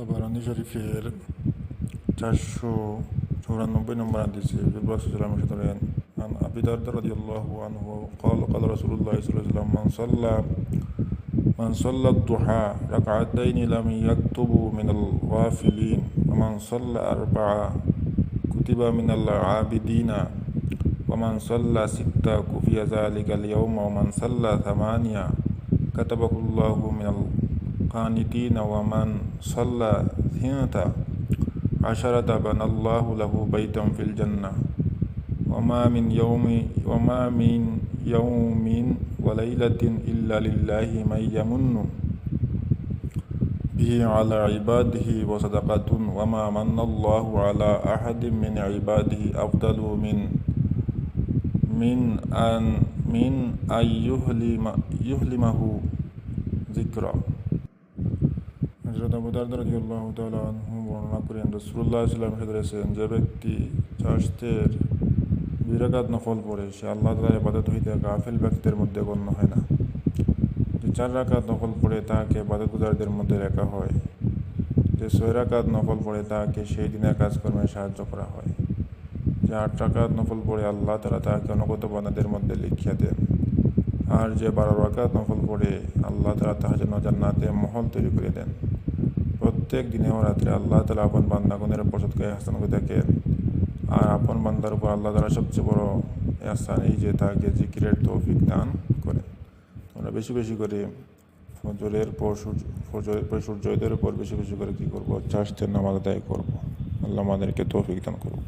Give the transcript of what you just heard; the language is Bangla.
তাবারানী শরীফের 494 নম্বর হাদিসে রাসূলুল্লাহ সাল্লাল্লাহু আলাইহি ওয়াসাল্লাম عن أبي درداء رضي الله عنه قال قال رسول الله صلى الله عليه وسلم من صلى الضحى ركعتين لم يكتب من الغافلين ومن صلى 4 كتب من العابدين ومن صلى 6 كفي ذلك اليوم ومن صلى 8 كتبه الله من القانتين ومن صلى 12 بنى الله له بيتا في الجنة وما من يوم وليلة إلا لله من يمن به على عباده وصدقة وما من الله على أحد من عباده أفضل من أن يهلمه ذكرى। হযরত আবু দারদা রাদিয়াল্লাহু তাআলা আনহু বর্ণনা করেন রাসূলুল্লাহ সাল্লাল্লাহু আলাইহি ওয়াসাল্লাম বলেছেন, যে ব্যক্তি চাষতের 2 রাকাত নফল পড়ে সে আল্লাহ তাআলার ইবাদত হইতে গাফিল ব্যক্তির মধ্যে গণ্য হয় না। যে 4 রাকাত নফল পড়ে তাহাকে ইবাদতগুজারদের মধ্যে রাখা হয়। যে 6 রাকাত নফল পড়ে তাহাকে সেই দিনের কাজকর্মে সাহায্য করা হয়। যে 8 রাকাত নফল পড়ে আল্লাহ তাআলা তাহাকে অনুগত বান্দাদের মধ্যে লিখিয়া দেন। আর যে 12 রাকাত নফল পড়ে আল্লাহ তাআলা তাহার জন্য জান্নাতে মহল তৈরি করে দেন। প্রত্যেক দিনে ও রাত্রে আল্লাহ তাআলা আপন বান্দাগণের পছন্দকে ইহসান করে দেখেন। আর আপন বান্দার উপর আল্লাহ তাআলা সবচেয়ে বড় ইহসান এই যে তাকে জিকিরের তৌফিক দান করেন। আমরা বেশি বেশি করে ফজরের পর সূর্যোদয়ের পর বেশি বেশি করে কী করবো? চাষতের নামাজ আদায় করবো। আল্লাহ আমাদেরকে তৌফিক দান করুন।